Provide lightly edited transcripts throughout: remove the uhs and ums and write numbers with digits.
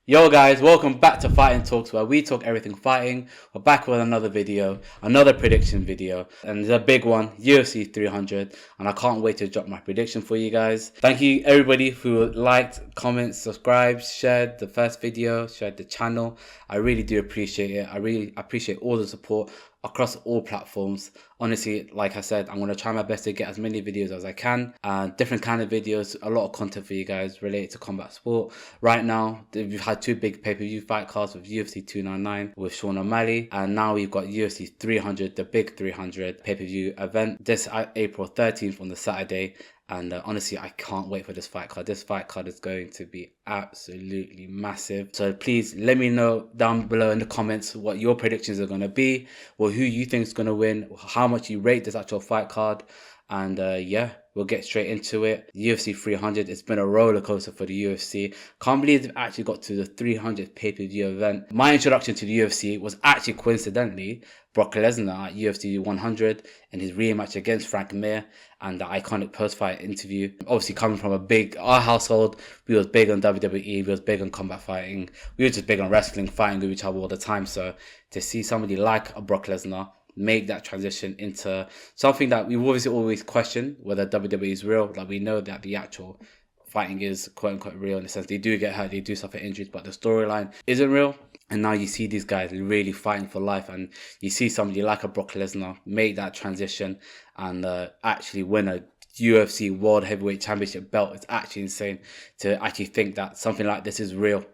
Yo guys, welcome back to Fighting Talks, where we talk everything fighting. We're back with another video, another prediction video, and it's a big one, UFC 300, and I can't wait to drop my prediction for you guys. Thank you everybody who liked, commented, subscribed, shared the first video, shared the channel. I really do appreciate it. I really appreciate all the support across all platforms. Honestly, like I said, I'm going to try my best to get as many videos as I can, different kind of videos, a lot of content for you guys related to combat sport. Right now, we've had two big pay-per-view fight cards with UFC 299 with Xiaonan, and now we've got UFC 300, the big 300 pay-per-view event, this April 13th on the Saturday. And honestly, I can't wait for this fight card. This fight card is going to be absolutely massive. So please let me know down below in the comments what your predictions are going to be, or who you think is going to win, how much you rate this actual fight card. And yeah, we'll get straight into it. UFC 300, it's been a roller coaster for the UFC. Can't believe they've actually got to the 300th pay-per-view event. My introduction to the UFC was actually coincidentally Brock Lesnar at UFC 100 in his rematch against Frank Mir and the iconic post-fight interview. Obviously coming from our household, we was big on WWE, we was big on combat fighting, we were just big on wrestling, fighting with each other all the time. So to see somebody like a Brock Lesnar make that transition into something that we've obviously always questioned, whether WWE is real. Like, we know that the actual fighting is quote unquote real in the sense they do get hurt, they do suffer injuries, but the storyline isn't real. And now you see these guys really fighting for life, and you see somebody like a Brock Lesnar make that transition and actually win a UFC World Heavyweight Championship belt. It's actually insane to actually think that something like this is real.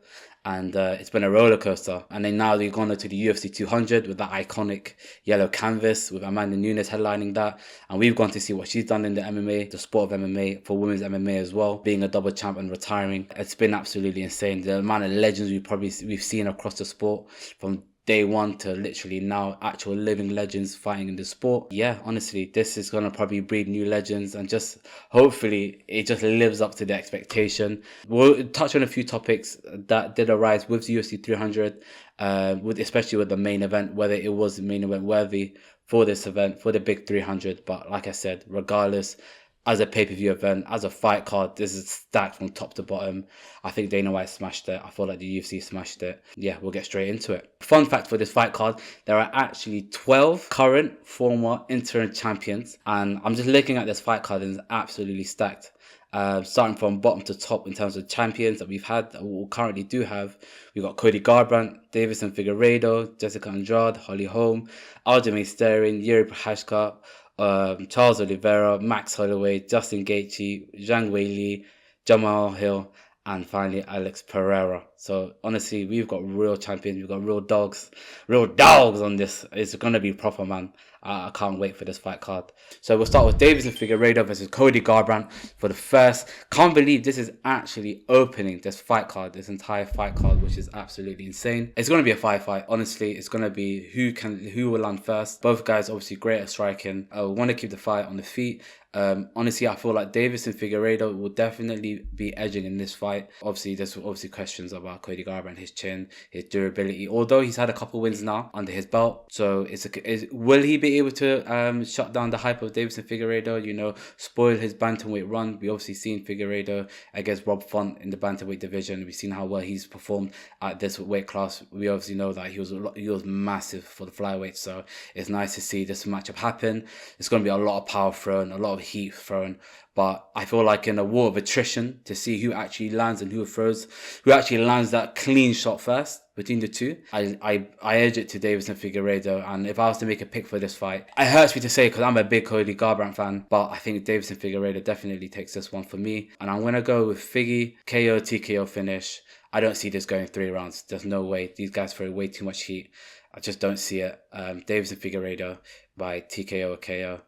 And it's been a roller coaster. And then now they've gone to the UFC 200 with that iconic yellow canvas with Amanda Nunes headlining that. And we've gone to see what she's done in the MMA, the sport of MMA, for women's MMA as well, being a double champ and retiring. It's been absolutely insane. The amount of legends we've seen across the sport from day one to literally now, actual living legends fighting in the sport. Yeah, honestly, this is going to probably breed new legends, and just hopefully it just lives up to the expectation. We'll touch on a few topics that did arise with the UFC 300, especially with the main event, whether it was the main event worthy for this event, for the big 300. But like I said, regardless, as a pay-per-view event, as a fight card, this is stacked from top to bottom. I think Dana White smashed it. I feel like the UFC smashed it. Yeah, we'll get straight into it. Fun fact for this fight card, there are actually 12 current, former, interim champions. And I'm just looking at this fight card and it's absolutely stacked. Starting from bottom to top in terms of champions that we've had, that we currently do have. We've got Cody Garbrandt, Deiveson Figueiredo, Jessica Andrade, Holm, Aljamin, Yuri Procházka, Charles Olivera, Max Holloway, Justin Gaethje, Zhang, Weli, Jamahal, and finally Alex Pereira. So honestly, we've got real champions, we've got real dogs on this. It's gonna be proper, man. I can't wait for this fight card. So we'll start with Deiveson Figueiredo versus Cody Garbrandt for the first. Can't believe this is actually opening this fight card, this entire fight card, which is absolutely insane. It's gonna be a fight. Honestly, it's gonna be who will land first. Both guys obviously great at striking. I want to keep the fight on the feet. Honestly, I feel like Deiveson Figueiredo will definitely be edging in this fight. Obviously, there's questions about Cody Garbrandt, his chin, his durability. Although he's had a couple wins now under his belt, so will he be able to shut down the hype of Deiveson Figueiredo? You know, spoil his bantamweight run. We obviously seen Figueiredo against Rob Font in the bantamweight division. We've seen how well he's performed at this weight class. We obviously know that he was massive for the flyweight. So it's nice to see this matchup happen. It's going to be a lot of power thrown, a lot of heat thrown, but I feel like in a war of attrition, to see who actually lands and who actually lands that clean shot first between the two, I edge it to Deiveson Figueiredo. And if I was to make a pick for this fight, it hurts me to say because I'm a big Cody Garbrandt fan, but I think Deiveson Figueiredo definitely takes this one for me, and I'm gonna go with Figgy KO TKO finish. I don't see this going 3 rounds. There's no way. These guys throw way too much heat. I just don't see it. Deiveson Figueiredo by TKO or KO.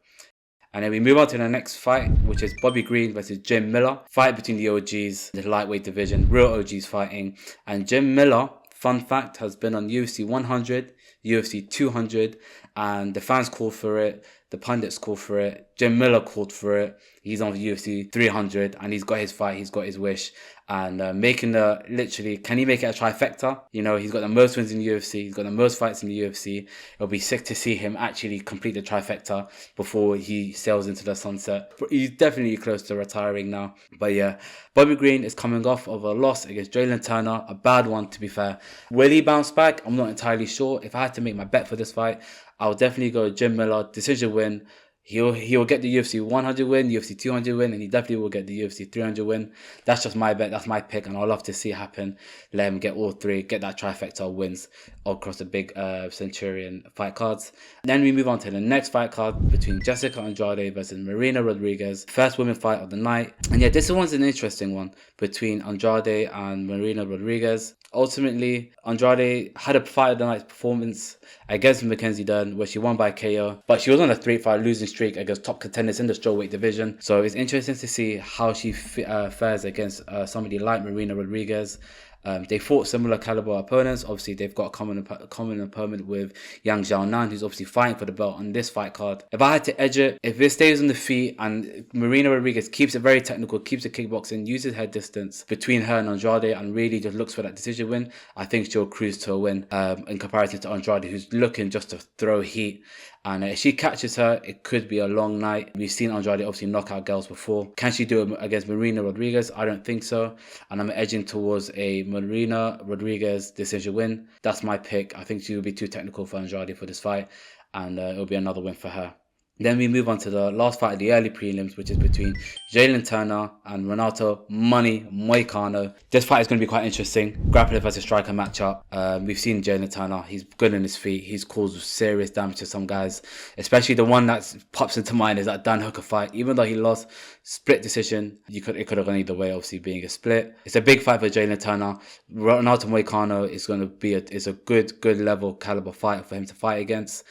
And then we move on to the next fight, which is Bobby Green versus Jim Miller. Fight between the OGs, the lightweight division, real OGs fighting. And Jim Miller, fun fact, has been on UFC 100, UFC 200, and the fans called for it, the pundits called for it, Jim Miller called for it. He's on UFC 300, and he's got his fight, he's got his wish. and making literally, can he make it a trifecta? You know, he's got the most wins in the UFC, he's got the most fights in the UFC. It'll be sick to see him actually complete the trifecta before he sails into the sunset. He's definitely close to retiring now. But yeah, Bobby Green is coming off of a loss against Jalin Turner, a bad one to be fair. Will he bounce back? I'm not entirely sure. If I had to make my bet for this fight, I would definitely go Jim Miller, decision win. He'll get the UFC 100 win, UFC 200 win, and he definitely will get the UFC 300 win. That's just my bet. That's my pick, and I'd love to see it happen. Let him get all three, get that trifecta of wins across the big Centurion fight cards. And then we move on to the next fight card between Jessica Andrade versus Marina Rodriguez. First women fight of the night. And yeah, this one's an interesting one between Andrade and Marina Rodriguez. Ultimately, Andrade had a fight of the night performance against Mackenzie Dern where she won by KO, but she was on a 3-fight losing streak against top contenders in the strawweight division. So it's interesting to see how she fares against somebody like Marina Rodriguez. They fought similar caliber opponents. Obviously, they've got a common opponent with Xiaonan, who's obviously fighting for the belt on this fight card. If I had to edge it, if it stays on the feet and Marina Rodriguez keeps it very technical, keeps the kickboxing, uses her distance between her and Andrade and really just looks for that decision win, I think she'll cruise to a win in comparison to Andrade, who's looking just to throw heat. And if she catches her, it could be a long night. We've seen Andrade obviously knock out girls before. Can she do it against Marina Rodriguez? I don't think so. And I'm edging towards a Marina Rodriguez decision win. That's my pick. I think she will be too technical for Andrade for this fight. And it'll be another win for her. Then we move on to the last fight of the early prelims, which is between Jalin Turner and Renato Moicano. This fight is going to be quite interesting. Grappler versus striker matchup. We've seen Jalin Turner. He's good on his feet. He's caused serious damage to some guys. Especially the one that pops into mind is that Dan Hooker fight. Even though he lost split decision, it could have gone either way, obviously being a split. It's a big fight for Jalin Turner. Renato Moicano is going to be a good level caliber fighter for him to fight against.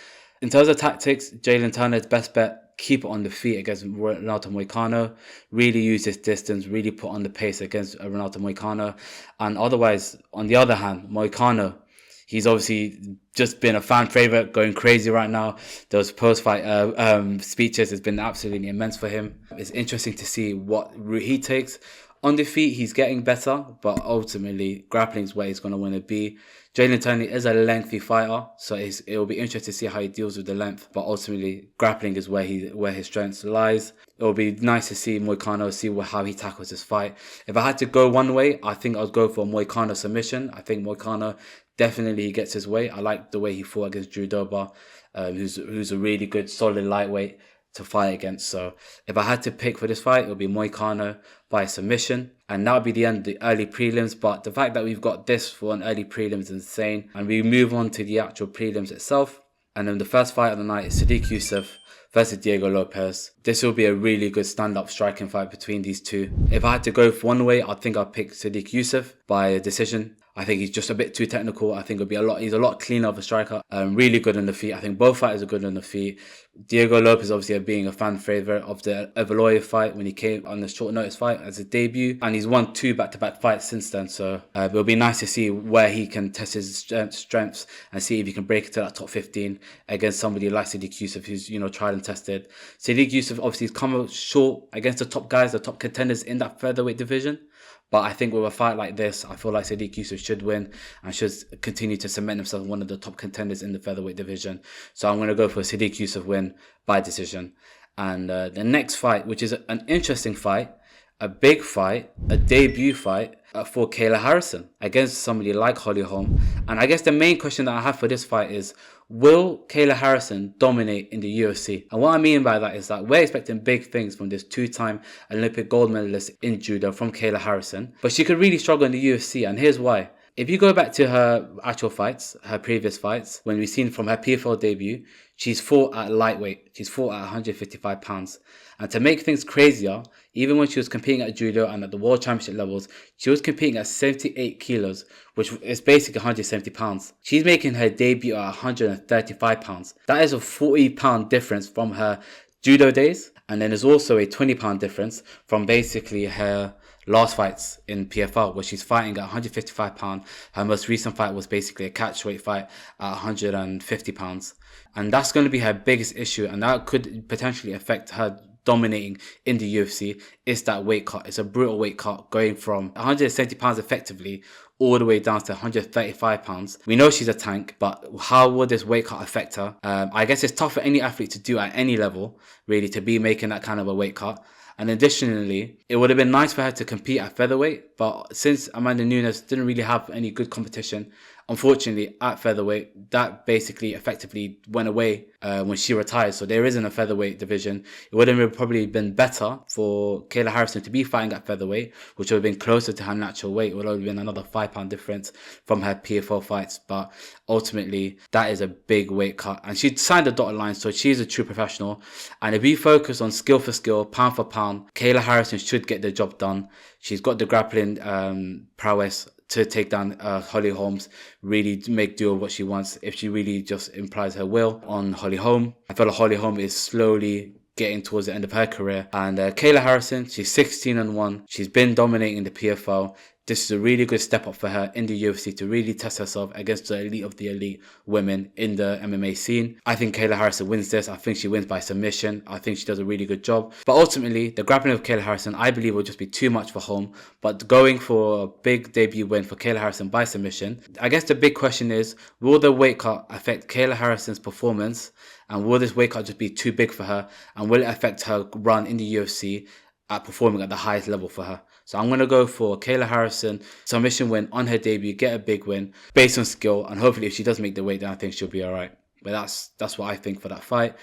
In terms of tactics, Jalin Turner's best bet, keep it on the feet against Renato Moicano. Really use his distance, really put on the pace against Renato Moicano. And otherwise, on the other hand, Moicano, he's obviously just been a fan favorite, going crazy right now. Those post-fight speeches has been absolutely immense for him. It's interesting to see what route he takes. On the feet, he's getting better, but ultimately, grappling is where he's going to want to be. Jalin Turner is a lengthy fighter, so it will be interesting to see how he deals with the length. But ultimately, grappling is where his strength lies. It will be nice to see Moicano, see how he tackles this fight. If I had to go one way, I think I'd go for a Moicano submission. I think Moicano definitely gets his way. I like the way he fought against Drew Dober, who's a really good, solid lightweight to fight against. So if I had to pick for this fight, it would be Moicano by submission, and that would be the end of the early prelims. But the fact that we've got this for an early prelim is insane. And we move on to the actual prelims itself, and then the first fight of the night is Sodiq Yusuff versus Diego Lopes. This will be a really good stand-up striking fight between these two. If I had to go for one way, I think I'd pick Sodiq Yusuff by decision. I think he's just a bit too technical. I think he's a lot cleaner of a striker. Really good on the feet. I think both fighters are good on the feet. Diego Lopes obviously being a fan favourite of the Evaloya fight when he came on the short notice fight as a debut. And he's won 2 back-to-back fights since then. So it'll be nice to see where he can test his strengths and see if he can break into that top 15 against somebody like Sodiq Yusuff, who's, tried and tested. Sodiq Yusuff obviously has come out short against the top guys, the top contenders in that featherweight division. But I think with a fight like this, I feel like Sodiq Yusuff should win and should continue to cement himself as one of the top contenders in the featherweight division. So I'm going to go for a Sodiq Yusuff win by decision. And the next fight, which is an interesting fight, a big fight, a debut fight for Kayla Harrison against somebody like Holly Holm. And I guess the main question that I have for this fight is, will Kayla Harrison dominate in the UFC? And what I mean by that is that we're expecting big things from this 2-time Olympic gold medalist in judo from Kayla Harrison. But she could really struggle in the UFC, and here's why. If you go back to her actual fights, her previous fights, when we've seen from her PFL debut, she's fought at lightweight. She's fought at 155 pounds. And to make things crazier, even when she was competing at judo and at the world championship levels, she was competing at 78 kilos, which is basically 170 pounds. She's making her debut at 135 pounds. That is a 40-pound difference from her judo days. And then there's also a 20-pound difference from basically her last fights in PFL, where she's fighting at 155 pounds. Her most recent fight was basically a catchweight fight at 150 pounds. And that's going to be her biggest issue, and that could potentially affect her dominating in the UFC is that weight cut. It's a brutal weight cut, going from 170 pounds effectively all the way down to 135 pounds. We know she's a tank, but how will this weight cut affect her? I guess it's tough for any athlete to do at any level, really, to be making that kind of a weight cut. And additionally, it would have been nice for her to compete at featherweight, but since Amanda Nunes didn't really have any good competition, unfortunately, at featherweight, that basically effectively went away when she retired. So there isn't a featherweight division. It would have probably been better for Kayla Harrison to be fighting at featherweight, which would have been closer to her natural weight. It would have been another £5 difference from her PFL fights. But ultimately, that is a big weight cut. And she signed the dotted line, so she's a true professional. And if we focus on skill for skill, pound for pound, Kayla Harrison should get the job done. She's got the grappling prowess to take down Holly Holmes, really make do of what she wants if she really just implies her will on Holly Holm. I feel like Holly Holm is slowly getting towards the end of her career. And Kayla Harrison, she's 16-1. She's been dominating the PFL. This is a really good step up for her in the UFC to really test herself against the elite of the elite women in the MMA scene. I think Kayla Harrison wins this. I think she wins by submission. I think she does a really good job. But ultimately, the grappling of Kayla Harrison, I believe, will just be too much for Holm. But going for a big debut win for Kayla Harrison by submission, I guess the big question is, will the weight cut affect Kayla Harrison's performance? And will this weight cut just be too big for her? And will it affect her run in the UFC at performing at the highest level for her? So I'm going to go for Kayla Harrison, submission win on her debut, get a big win based on skill. And hopefully if she does make the weight, then I think she'll be all right. But that's what I think for that fight.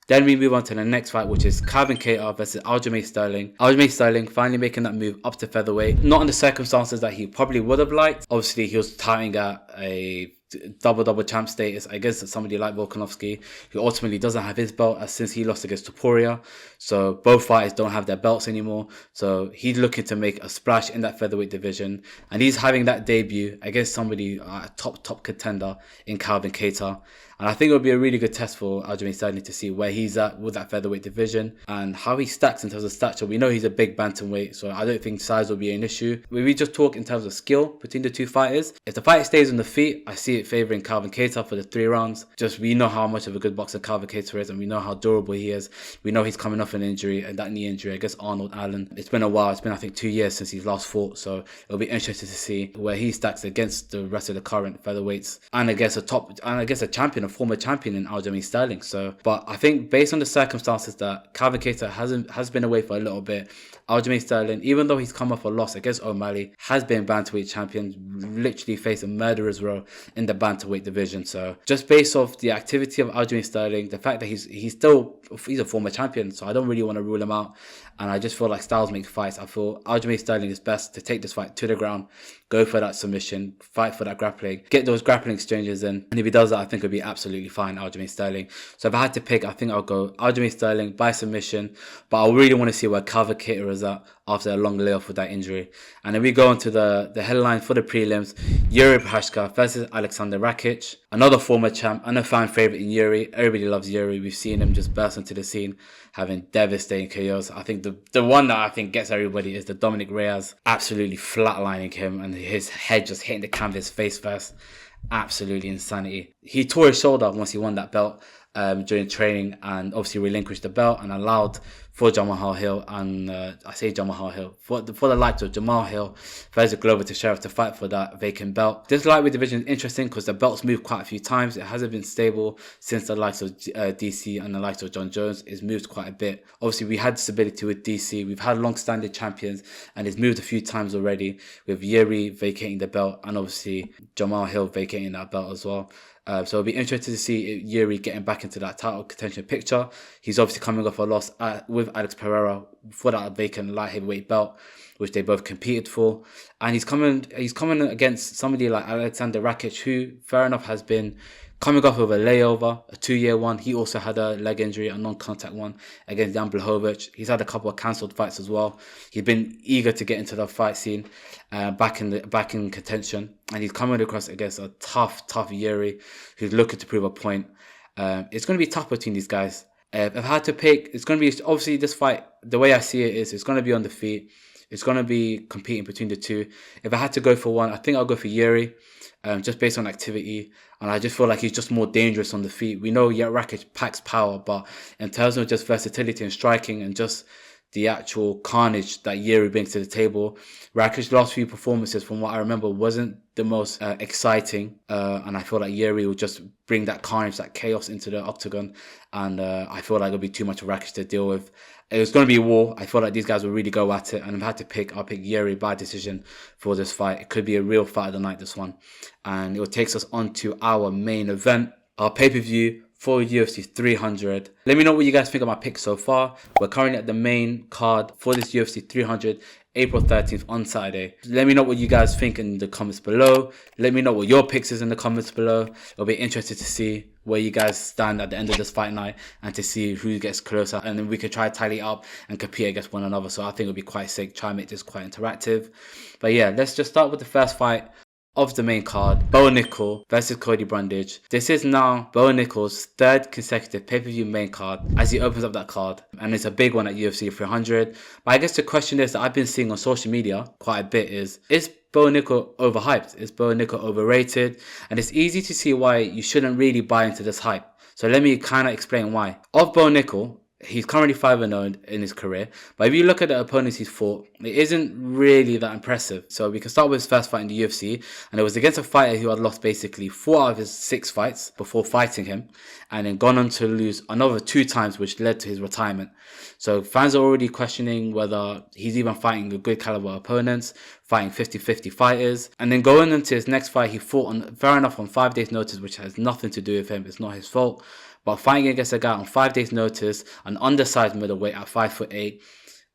Then we move on to the next fight, which is Calvin Kattar versus Aljamain Sterling. Aljamain Sterling finally making that move up to featherweight. Not in the circumstances that he probably would have liked. Obviously, he was tying at a double champ status against somebody like Volkanovski, who ultimately doesn't have his belt since he lost against Topuria. So both fighters don't have their belts anymore. So he's looking to make a splash in that featherweight division. And he's having that debut against somebody, a top contender in Calvin Kattar. And I think it'll be a really good test for Aljamain Sterling to see where he's at with that featherweight division and how he stacks in terms of stature. We know he's a big bantamweight, so I don't think size will be an issue. When we just talk in terms of skill between the two fighters, if the fight stays on the feet, I see it favouring Calvin Kattar for the 3 rounds. Just we know how much of a good boxer Calvin Kattar is, and we know how durable he is. We know he's coming off an injury, and that knee injury against Arnold Allen. It's been a while. It's been, I think, 2 years since he's last fought, so it'll be interesting to see where he stacks against the rest of the current featherweights and against a champion, a former champion in Aljamain Sterling. So, but I think based on the circumstances that Calvin Kattar has been away for a little bit, Aljamain Sterling, even though he's come off a loss against O'Malley, has been bantamweight champion, literally faced a murderer's row in the bantamweight division. So just based off the activity of Aljamain Sterling, the fact that he's a former champion, so I don't really want to rule him out. And I just feel like styles make fights. I feel Aljamain Sterling is best to take this fight to the ground, go for that submission, fight for that grappling, get those grappling exchanges in. And if he does that, I think it'll be absolutely fine, Aljamain Sterling. So if I had to pick, I think I'll go Aljamain Sterling by submission. But I really want to see where Calvin Kattar is at after a long layoff with that injury. And then we go on to the headline for the prelims, Yuri Procházka versus Aleksandar Rakić. Another former champ and a fan favourite in Yuri. Everybody loves Yuri. We've seen him just burst into the scene, having devastating KOs. I think the one that I think gets everybody is the Dominic Reyes, absolutely flatlining him and his head just hitting the canvas face first. Absolutely insanity. He tore his shoulder once he won that belt during training, and obviously relinquished the belt and allowed for Jamahal Hill and for the likes of Jamahal Hill versus Glover Teixeira to fight for that vacant belt. This lightweight division is interesting because the belt's moved quite a few times. It hasn't been stable since the likes of DC and the likes of John Jones. It's moved quite a bit. Obviously, we had stability with DC. We've had long-standing champions, and it's moved a few times already with Yuri vacating the belt and obviously Jamahal Hill vacating that belt as well. So it'll be interesting to see Yuri getting back into that title contention picture. He's obviously coming off a loss with Alex Pereira for that vacant light heavyweight belt, which they both competed for. And he's coming against somebody like Aleksandar Rakić, who, fair enough, has been coming off of a layover, a 2-year one. He also had a leg injury, a non-contact one against Jan Blachowicz. He's had a couple of cancelled fights as well. He's been eager to get into the fight scene, back in contention. And he's coming across against a tough Yuri, who's looking to prove a point. It's going to be tough between these guys. If I had to pick, it's going to be, obviously this fight, the way I see it is, it's going to be on the feet. It's going to be competing between the two. If I had to go for one, I think I'll go for Jiri, just based on activity. And I just feel like he's just more dangerous on the feet. We know, Rakić packs power, but in terms of just versatility and striking and just the actual carnage that Jiri brings to the table, Rakic's last few performances, from what I remember, wasn't the most exciting. And I feel like Jiri will just bring that carnage, that chaos into the octagon. And I feel like it'll be too much of Rakić to deal with. It was going to be a war. I feel like these guys will really go at it. And if I had to pick, I'll pick Jiri by decision for this fight. It could be a real fight of the night, this one. And it takes us on to our main event, our pay-per-view for UFC 300. Let me know what you guys think of my picks so far. We're currently at the main card for this UFC 300, April 13th on Saturday. Let me know what you guys think in the comments below. Let me know what your picks is in the comments below. It'll be interesting to see where you guys stand at the end of this fight night and to see who gets closer. And then we can try to tally up and compete against one another. So I think it'll be quite sick. Try and make this quite interactive. But yeah, let's just start with the first fight of the main card, Bo Nickal versus Cody Brudage. This is now Bo Nickal's third consecutive pay-per-view main card as he opens up that card, and it's a big one at UFC 300. But I guess the question is that I've been seeing on social media quite a bit is Bo Nickal overhyped? Is Bo Nickal overrated? And it's easy to see why you shouldn't really buy into this hype. So let me kind of explain why. Of Bo Nickal, he's currently 5-0 in his career, but if you look at the opponents he's fought, it isn't really that impressive. So we can start with his first fight in the UFC, and it was against a fighter who had lost basically 4 out of his 6 fights before fighting him, and then gone on to lose another 2 times, which led to his retirement. So fans are already questioning whether he's even fighting a good caliber opponents, fighting 50-50 fighters. And then going into his next fight, he fought on, fair enough, on 5 days notice, which has nothing to do with him. It's not his fault. But fighting against a guy on 5 days notice, an undersized middleweight at 5'8",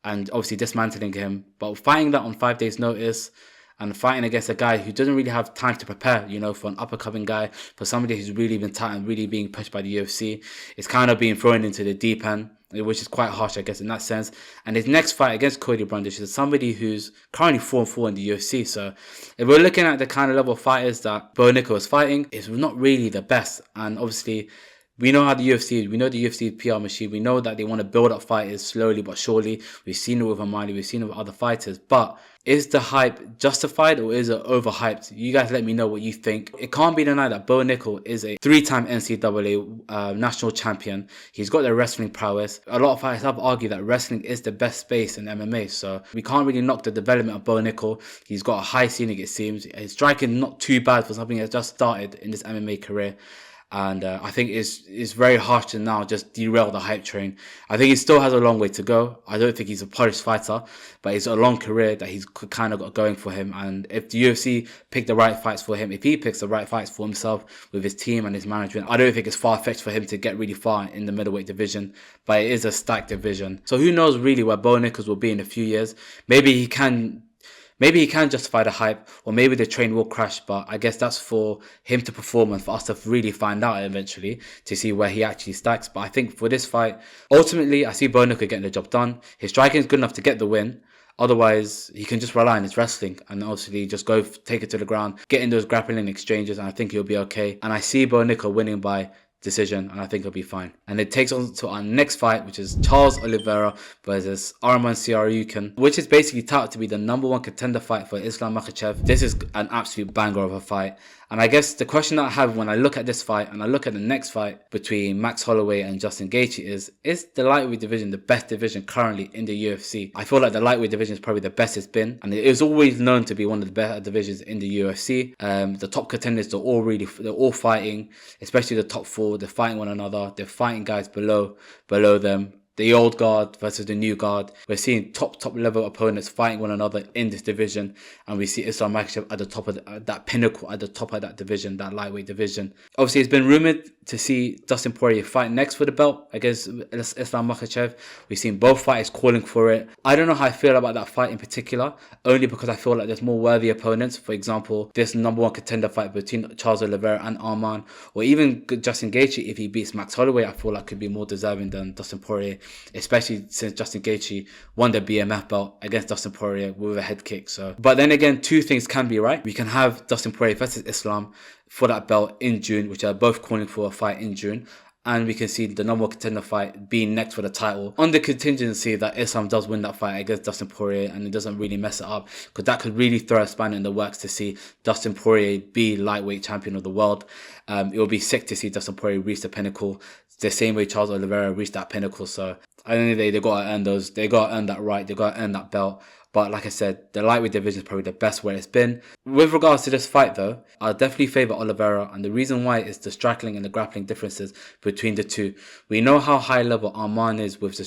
and obviously dismantling him. But fighting that on 5 days notice and fighting against a guy who doesn't really have time to prepare, for an up-and-coming guy, for somebody who's really been tight and really being pushed by the UFC, it's kind of being thrown into the deep end, which is quite harsh, I guess, in that sense. And his next fight against Cody Brudage is somebody who's currently 4-4 in the UFC. So if we're looking at the kind of level of fighters that Bo Nickal is fighting, it's not really the best. And obviously, we know how the UFC is. We know the UFC PR machine. We know that they want to build up fighters slowly but surely. We've seen it with Arma. We've seen it with other fighters. But is the hype justified or is it overhyped? You guys let me know what you think. It can't be denied that Bo Nickal is a 3-time NCAA national champion. He's got the wrestling prowess. A lot of fighters have argued that wrestling is the best space in MMA. So we can't really knock the development of Bo Nickal. He's got a high ceiling, it seems. His striking not too bad for something that just started in this MMA career. And I think it's very harsh to now just derail the hype train. I think he still has a long way to go. I don't think he's a polished fighter, but it's a long career that he's kind of got going for him. And if the UFC pick the right fights for him, if he picks the right fights for himself with his team and his management, I don't think it's far-fetched for him to get really far in the middleweight division. But it is a stacked division. So who knows really where Bo Nickal will be in a few years. Maybe he can justify the hype, or maybe the train will crash, but I guess that's for him to perform and for us to really find out eventually to see where he actually stacks. But I think for this fight, ultimately, I see Bo Nickal getting the job done. His striking is good enough to get the win. Otherwise, he can just rely on his wrestling and obviously just go take it to the ground, get in those grappling exchanges, and I think he'll be okay. And I see Bo Nickal winning by decision, and I think he'll be fine. And it takes on to our next fight, which is Charles Olivera versus Arma Tsarukyan, which is basically touted to be the #1 contender fight for Islam Makhachev. This is an absolute banger of a fight. And I guess the question that I have when I look at this fight and I look at the next fight between Max Holloway and Justin Gaethje is the lightweight division the best division currently in the UFC? I feel like the lightweight division is probably the best it's been, and it is always known to be one of the better divisions in the UFC. The top contenders, they're all fighting, especially the top 4. They're fighting one another. They're fighting guys below them. The old guard versus the new guard. We're seeing top level opponents fighting one another in this division, and we see Islam Makhachev at the top of that pinnacle, at the top of that division, that lightweight division. Obviously, it's been rumored to see Dustin Poirier fight next for the belt against Islam Makhachev. We've seen both fighters calling for it. I don't know how I feel about that fight in particular, only because I feel like there's more worthy opponents. For example, this #1 contender fight between Charles Olivera and Arman, or even Justin Gaethje, if he beats Max Holloway, I feel like could be more deserving than Dustin Poirier, especially since Justin Gaethje won the BMF belt against Dustin Poirier with a head kick. So, but then again, 2 things can be right. We can have Dustin Poirier versus Islam for that belt in June, which are both calling for a fight in June. and we can see the number one contender fight being next for the title on the contingency that Islam does win that fight against Dustin Poirier and it doesn't really mess it up, because that could really throw a spanner in the works to see Dustin Poirier be lightweight champion of the world. It will be sick to see Dustin Poirier reach the pinnacle the same way Charles Oliveira reached that pinnacle. So at the end of the day, they got to earn those. They got to earn that right. They got to earn that belt. But like I said, the lightweight division is probably the best where it's been. With regards to this fight though, I'll definitely favour Olivera, and the reason why is the striking and the grappling differences between the two. We know how high level Arman is with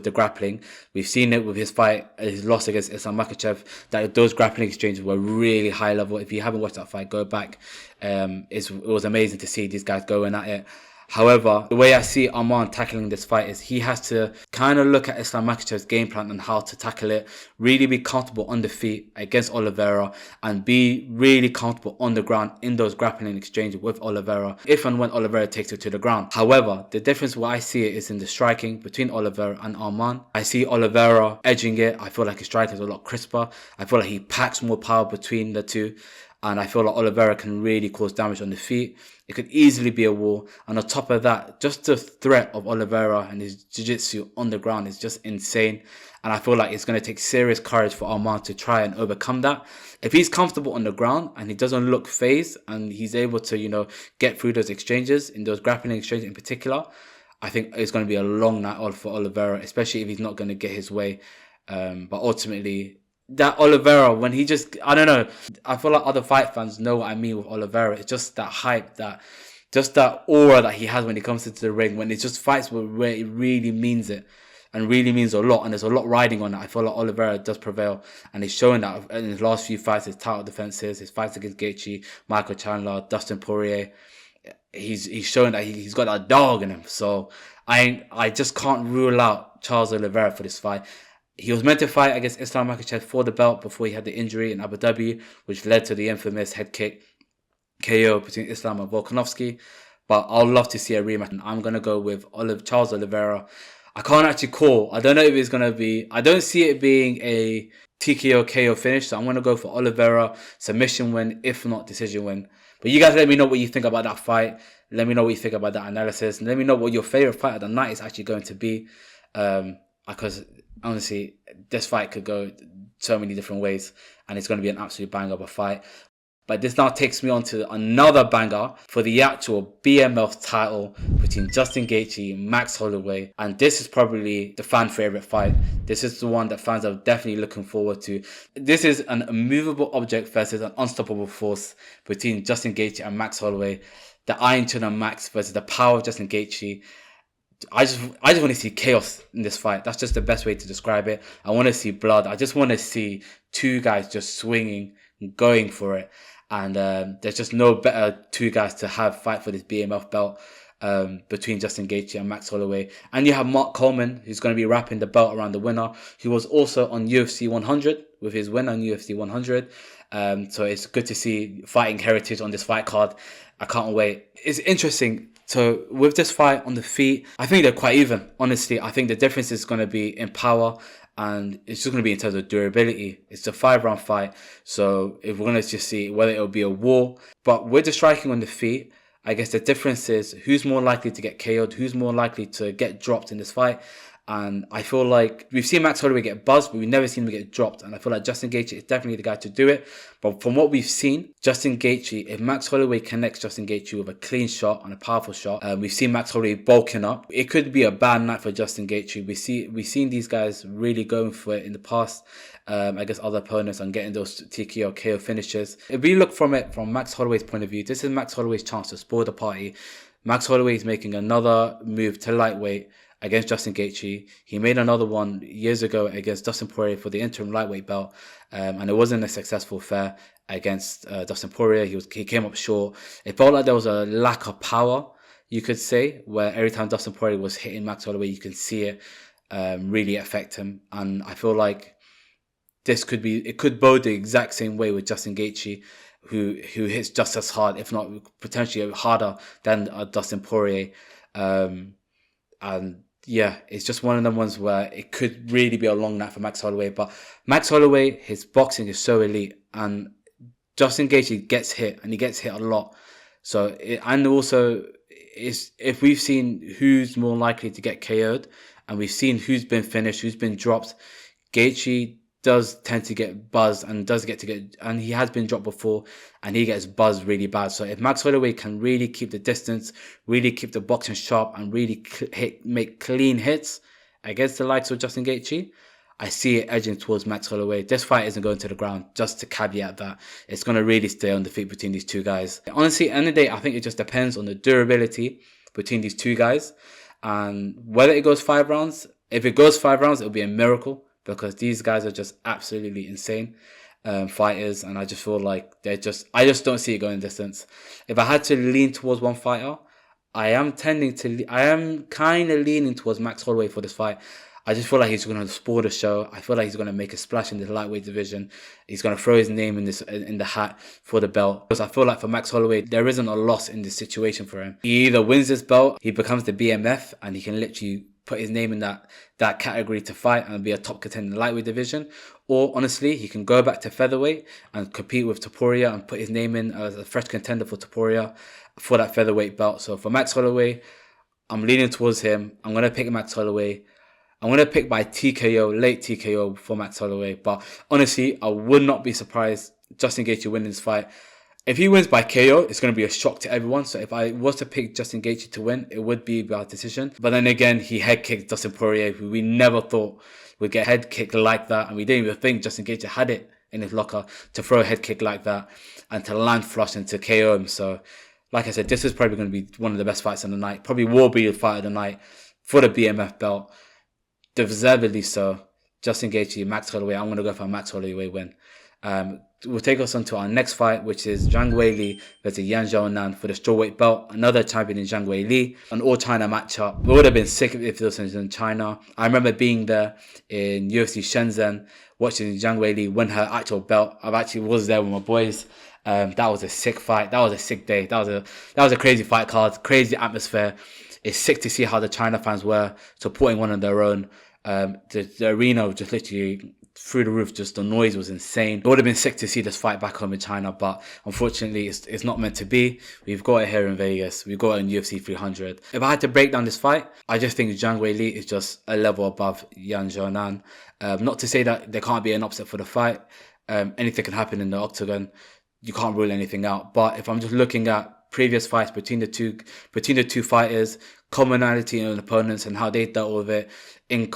the grappling. We've seen it with his fight, his loss against Islam Makhachev, that those grappling exchanges were really high level. If you haven't watched that fight, go back. It was amazing to see these guys going at it. However, the way I see Arman tackling this fight is he has to kind of look at Islam Makhachev's game plan and how to tackle it, really be comfortable on the feet against Olivera, and be really comfortable on the ground in those grappling exchanges with Olivera, if and when Olivera takes it to the ground. However, the difference where I see it is in the striking between Olivera and Arman. I see Olivera edging it. I feel like his strike is a lot crisper. I feel like he packs more power between the two. And I feel like Olivera can really cause damage on the feet. It could easily be a war. And on top of that, just the threat of Olivera and his jiu-jitsu on the ground is just insane. And I feel like it's going to take serious courage for Arman to try and overcome that. If he's comfortable on the ground and he doesn't look phased and he's able to, get through those exchanges, in those grappling exchanges in particular, I think it's going to be a long night out for Olivera, especially if he's not going to get his way. But ultimately, that Olivera, when he just, I don't know, I feel like other fight fans know what I mean with Olivera. It's just that hype, just that aura that he has when he comes into the ring, when it just fights where it really means it and really means a lot, and there's a lot riding on it. I feel like Olivera does prevail, and he's showing that in his last few fights, his title defenses, his fights against Gaethje, Michael Chandler, Dustin Poirier. He's showing that he's got that dog in him. So I just can't rule out Charles Oliveira for this fight. He was meant to fight against Islam Makhachev for the belt before he had the injury in Abu Dhabi, which led to the infamous head kick KO between Islam and Volkanovski. But I'd love to see a rematch. And I'm going to go with Charles Oliveira. I can't actually call. I don't know if it's going to be... I don't see it being a TKO KO finish. So I'm going to go for Oliveira. Submission win, if not decision win. But you guys let me know what you think about that fight. Let me know what you think about that analysis. And let me know what your favourite fight of the night is actually going to be. Because... honestly, this fight could go so many different ways, and it's going to be an absolute banger of a fight. But this now takes me on to another banger for the actual BMF title between Justin Gaethje and Max Holloway. And this is probably the fan favorite fight. This is the one that fans are definitely looking forward to. This is an immovable object versus an unstoppable force between Justin Gaethje and Max Holloway. The Iron Chin Max versus the power of Justin Gaethje. I just want to see chaos in this fight. That's just the best way to describe it. I want to see blood. I just want to see two guys just swinging, going for it. And there's just no better two guys to have fight for this BMF belt between Justin Gaethje and Max Holloway. And you have Mark Coleman, who's going to be wrapping the belt around the winner, who was also on UFC 100 with his win on UFC 100. So it's good to see fighting heritage on this fight card. I can't wait. It's interesting. So with this fight on the feet, I think they're quite even. Honestly, I think the difference is going to be in power, and it's just going to be in terms of durability. It's a 5-round fight. So if we're going to just see whether it'll be a war. But with the striking on the feet, I guess the difference is who's more likely to get KO'd, who's more likely to get dropped in this fight. And I feel like we've seen Max Holloway get buzzed, but we've never seen him get dropped. And I feel like Justin Gaethje is definitely the guy to do it. But from what we've seen, Justin Gaethje, if Max Holloway connects Justin Gaethje with a clean shot and a powerful shot, we've seen Max Holloway bulking up. It could be a bad night for Justin Gaethje. We've seen these guys really going for it in the past against other opponents and getting those TKO KO finishes. If we look from it from Max Holloway's point of view, this is Max Holloway's chance to spoil the party. Max Holloway is making another move to lightweight against Justin Gaethje. He made another one years ago against Dustin Poirier for the interim lightweight belt, and it wasn't a successful affair against Dustin Poirier. He came up short. It felt like there was a lack of power, you could say, where every time Dustin Poirier was hitting Max Holloway, you can see it really affect him. And I feel like it could bode the exact same way with Justin Gaethje, who hits just as hard, if not potentially harder than Dustin Poirier. And yeah, it's just one of them ones where it could really be a long night for Max Holloway. But Max Holloway, his boxing is so elite, and Justin Gaethje gets hit, and he gets hit a lot. So, and also is if we've seen who's more likely to get KO'd, and we've seen who's been finished, who's been dropped, Gaethje does tend to get buzzed and he has been dropped before, and he gets buzzed really bad. So if Max Holloway can really keep the distance, really keep the boxing sharp, and really make clean hits against the likes of Justin Gaethje, I see it edging towards Max Holloway. This fight isn't going to the ground, just to caveat that. It's going to really stay on the feet between these two guys. Honestly, at the end of the day, I think it just depends on the durability between these two guys. And whether it goes 5 rounds, if it goes 5 rounds, it'll be a miracle, because these guys are just absolutely insane fighters. And I just feel like I just don't see it going distance. If I had to lean towards one fighter, I am kind of leaning towards Max Holloway for this fight. I just feel like he's going to spoil the show. I feel like he's going to make a splash in the lightweight division. He's going to throw his name in the hat for the belt. Because I feel like for Max Holloway, there isn't a loss in this situation for him. He either wins this belt, he becomes the BMF, and he can literally put his name in that category to fight and be a top contender in the lightweight division. Or honestly, he can go back to featherweight and compete with Topuria and put his name in as a fresh contender for Topuria for that featherweight belt. So for Max Holloway, I'm leaning towards him. I'm going to pick Max Holloway. I'm going to pick by TKO, late TKO for Max Holloway. But honestly, I would not be surprised Justin Gaethje winning this fight. If he wins by KO, it's going to be a shock to everyone. So if I was to pick Justin Gaethje to win, it would be by decision. But then again, he head kicked Dustin Poirier, who we never thought would get head kicked like that. And we didn't even think Justin Gaethje had it in his locker to throw a head kick like that and to land flush and to KO him. So like I said, this is probably going to be one of the best fights of the night. Probably will be the fight of the night for the BMF belt. Deservedly so. Justin Gaethje, Max Holloway. I'm going to go for a Max Holloway win. Will take us on to our next fight, which is Zhang Weli versus Xiaonan for the strawweight belt. Another champion in Zhang Weli. An all-China matchup. We would have been sick if this was in China. I remember being there in UFC Shenzhen, watching Zhang Weli win her actual belt. I actually was there with my boys. That was a sick fight. That was a sick day. That was a crazy fight card. Crazy atmosphere. It's sick to see how the China fans were supporting one of their own. The arena just literally through the roof. Just the noise was insane. It would have been sick to see this fight back home in China, but unfortunately it's not meant to be. We've got it here in Vegas. We've got it in UFC 300. If I had to break down this fight, I just think Zhang Weli is just a level above Xiaonan. Not to say that there can't be an upset for the fight. Anything can happen in the octagon. You can't rule anything out. But if I'm just looking at previous fights between the two fighters, commonality in opponents and how they dealt with it, in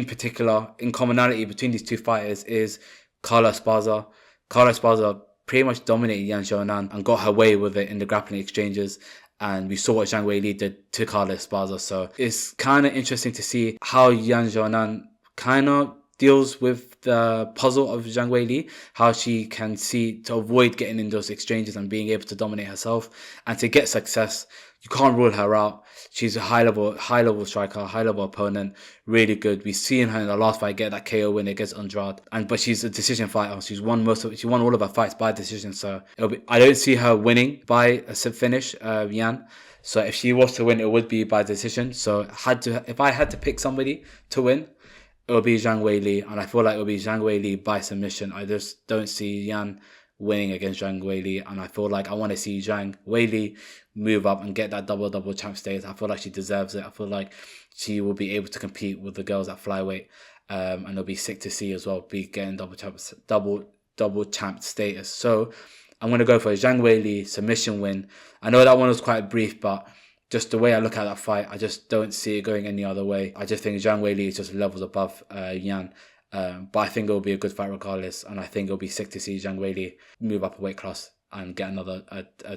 particular, in commonality between these two fighters is Kayla Esparza. Kayla Esparza pretty much dominated Xiaonan and got her way with it in the grappling exchanges. And we saw what Zhang Weli did to Kayla Esparza. So it's kind of interesting to see how Xiaonan kind of deals with the puzzle of Zhang Weli, how she can see to avoid getting in those exchanges and being able to dominate herself and to get success. You can't rule her out. She's a high level striker, high level opponent, really good. We've seen her in the last fight get that KO win against Andrade, but she's a decision fighter. She won all of her fights by decision. So I don't see her winning by a finish, Yan. So if she was to win, it would be by decision. So if I had to pick somebody to win, it will be Zhang Weli, and I feel like it will be Zhang Weli by submission. I just don't see Yan winning against Zhang Weli, and I feel like I want to see Zhang Weli move up and get that double champ status. I feel like she deserves it. I feel like she will be able to compete with the girls at flyweight, and it'll be sick to see as well, be getting double champ status. So I'm going to go for a Zhang Weli submission win. I know that one was quite brief, but just the way I look at that fight, I just don't see it going any other way. I just think Zhang Weli is just levels above Yan. But I think it will be a good fight regardless. And I think it'll be sick to see Zhang Weli move up a weight class and get another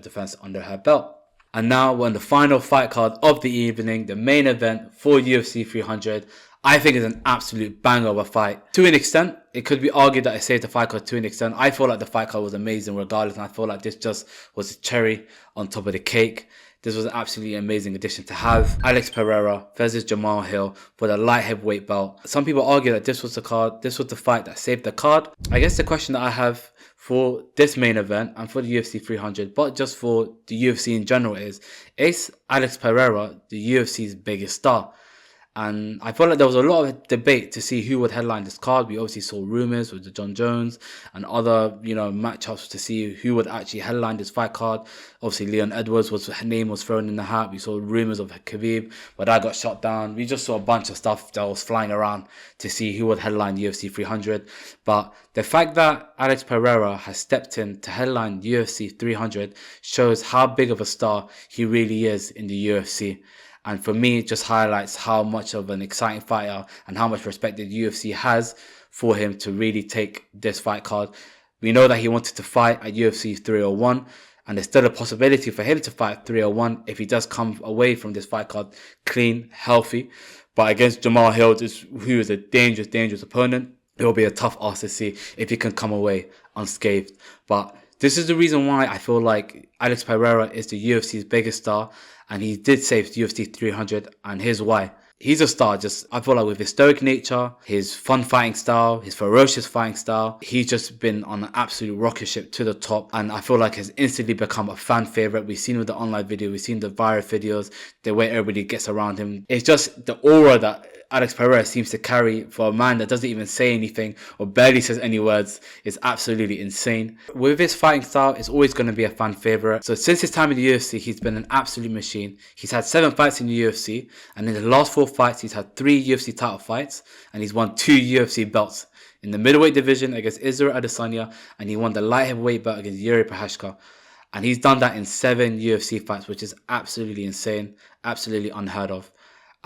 defense under her belt. And now we're on the final fight card of the evening, the main event for UFC 300. I think it's an absolute banger of a fight. To an extent, it could be argued that I saved the fight card to an extent. I feel like the fight card was amazing regardless. And I feel like this just was a cherry on top of the cake. This was an absolutely amazing addition to have. Alex Pereira versus Jamahal Hill for the light heavyweight belt. Some people argue that this was the fight that saved the card. I guess the question that I have for this main event and for the UFC 300, but just for the UFC in general is Alex Pereira the UFC's biggest star? And I felt like there was a lot of debate to see who would headline this card. We obviously saw rumors with the John Jones and other, matchups to see who would actually headline this fight card. Obviously, Leon Edwards name was thrown in the hat. We saw rumors of Khabib, but that got shut down. We just saw a bunch of stuff that was flying around to see who would headline UFC 300. But the fact that Alex Pereira has stepped in to headline UFC 300 shows how big of a star he really is in the UFC. And for me, it just highlights how much of an exciting fighter and how much respect the UFC has for him to really take this fight card. We know that he wanted to fight at UFC 301, and there's still a possibility for him to fight 301 if he does come away from this fight card clean, healthy. But against Jamahal Hill, who is a dangerous, dangerous opponent, it will be a tough ask to see if he can come away unscathed. But this is the reason why I feel like Alex Pereira is the UFC's biggest star, and he did save UFC 300, and here's why. He's a star, I feel like with his stoic nature, his fun fighting style, his ferocious fighting style, he's just been on an absolute rocket ship to the top, and I feel like has instantly become a fan favorite. We've seen with the online video, we've seen the viral videos, the way everybody gets around him. It's just the aura that Alex Pereira seems to carry for a man that doesn't even say anything or barely says any words is absolutely insane. With his fighting style, it's always going to be a fan favorite. So since his time in the UFC, he's been an absolute machine. He's had 7 fights in the UFC, and in the last 4 fights, he's had 3 UFC title fights, and he's won 2 UFC belts. In the middleweight division against Israel Adesanya, and he won the light heavyweight belt against Yuri Procházka. And he's done that in 7 UFC fights, which is absolutely insane, absolutely unheard of.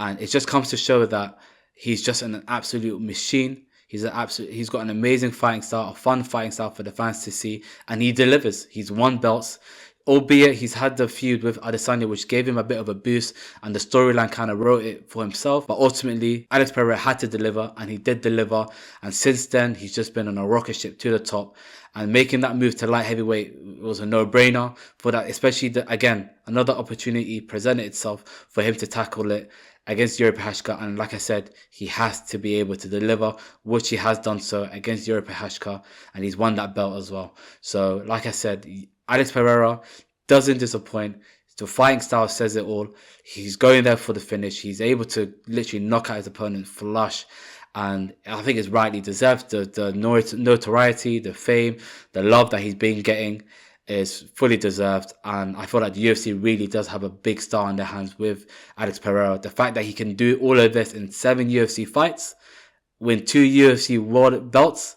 And it just comes to show that he's just an absolute machine. He's got an amazing fighting style, a fun fighting style for the fans to see, and he delivers. He's won belts, albeit he's had the feud with Adesanya, which gave him a bit of a boost, and the storyline kind of wrote it for himself. But ultimately, Alex Pereira had to deliver, and he did deliver. And since then, he's just been on a rocket ship to the top. And making that move to light heavyweight was a no-brainer for that, especially again, another opportunity presented itself for him to tackle it against Yuri Procházka, and like I said, he has to be able to deliver, which he has done so against Yuri Procházka, and he's won that belt as well. So, like I said, Alex Pereira doesn't disappoint. The fighting style says it all. He's going there for the finish. He's able to literally knock out his opponent flush, and I think it's rightly deserved. The notoriety, the fame, the love that he's been getting is fully deserved, and I feel like the UFC really does have a big star on their hands with Alex Pereira. The fact that he can do all of this in 7 UFC fights, win 2 UFC world belts,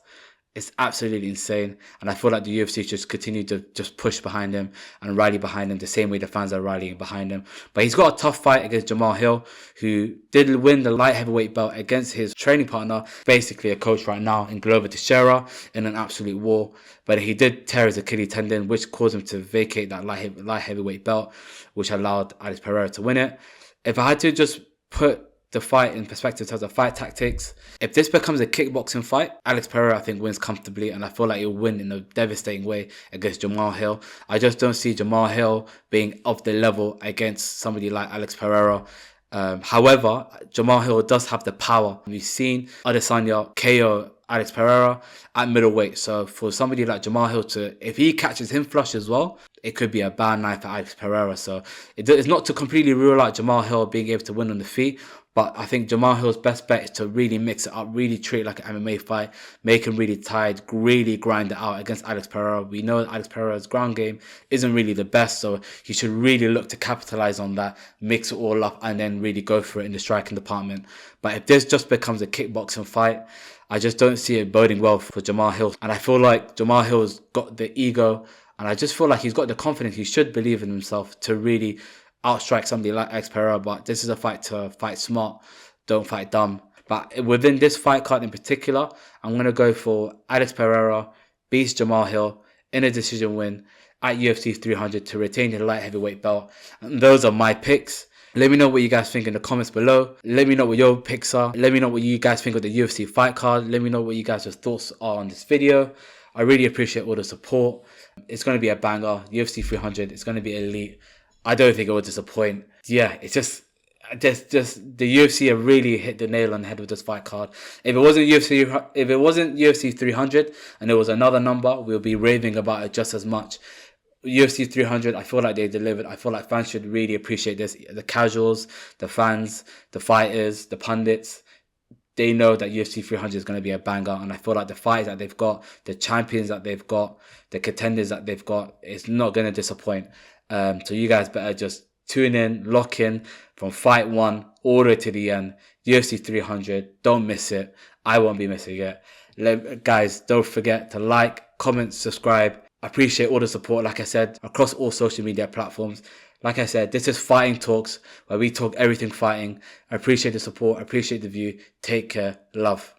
is absolutely insane. And I feel like the UFC should continue to just push behind him and rally behind him the same way the fans are rallying behind him. But he's got a tough fight against Jamahal Hill, who did win the light heavyweight belt against his training partner, basically a coach right now, in Glover Teixeira, in an absolute war. But he did tear his Achilles tendon, which caused him to vacate that light heavyweight belt, which allowed Alex Pereira to win it. If I had to just put the fight in perspective in terms of fight tactics, if this becomes a kickboxing fight, Alex Pereira I think wins comfortably, and I feel like he'll win in a devastating way against Jamahal Hill. I just don't see Jamahal Hill being of the level against somebody like Alex Pereira. However, Jamahal Hill does have the power. We've seen Adesanya KO Alex Pereira at middleweight, so for somebody like Jamahal Hill if he catches him flush as well, it could be a bad night for Alex Pereira. So it's not to completely rule out Jamahal Hill being able to win on the feet, but I think Jamahal Hill's best bet is to really mix it up, really treat it like an MMA fight, make him really tired, really grind it out against Alex Pereira. We know that Alex Pereira's ground game isn't really the best, so he should really look to capitalize on that, mix it all up, and then really go for it in the striking department. But if this just becomes a kickboxing fight, I just don't see it boding well for Jamahal Hill. And I feel like Jamahal Hill's got the ego, and I just feel like he's got the confidence. He should believe in himself to really outstrike somebody like Alex Pereira. But this is a fight to fight smart, don't fight dumb. But within this fight card in particular, I'm going to go for Alex Pereira beats Jamahal Hill in a decision win at UFC 300 to retain the light heavyweight belt. And those are my picks. Let me know what you guys think in the comments below. Let me know what your picks are. Let me know what you guys think of the UFC fight card. Let me know what you guys' thoughts are on this video. I really appreciate all the support. It's going to be a banger. UFC 300, it's going to be elite. I don't think it will disappoint. Yeah, it's just the UFC have really hit the nail on the head with this fight card. If it wasn't UFC 300 and it was another number, we'll be raving about it just as much. UFC 300, I feel like they delivered. I feel like fans should really appreciate this. The casuals, the fans, the fighters, the pundits, they know that UFC 300 is going to be a banger. And I feel like the fights that they've got, the champions that they've got, the contenders that they've got, it's not going to disappoint. So you guys better just tune in, lock in from fight 1 all the way to the end. UFC 300, don't miss it. I won't be missing it. Guys, don't forget to like, comment, subscribe. I appreciate all the support, like I said, across all social media platforms. Like I said, this is Fighting Talks, where we talk everything fighting. I appreciate the support. I appreciate the view. Take care. Love.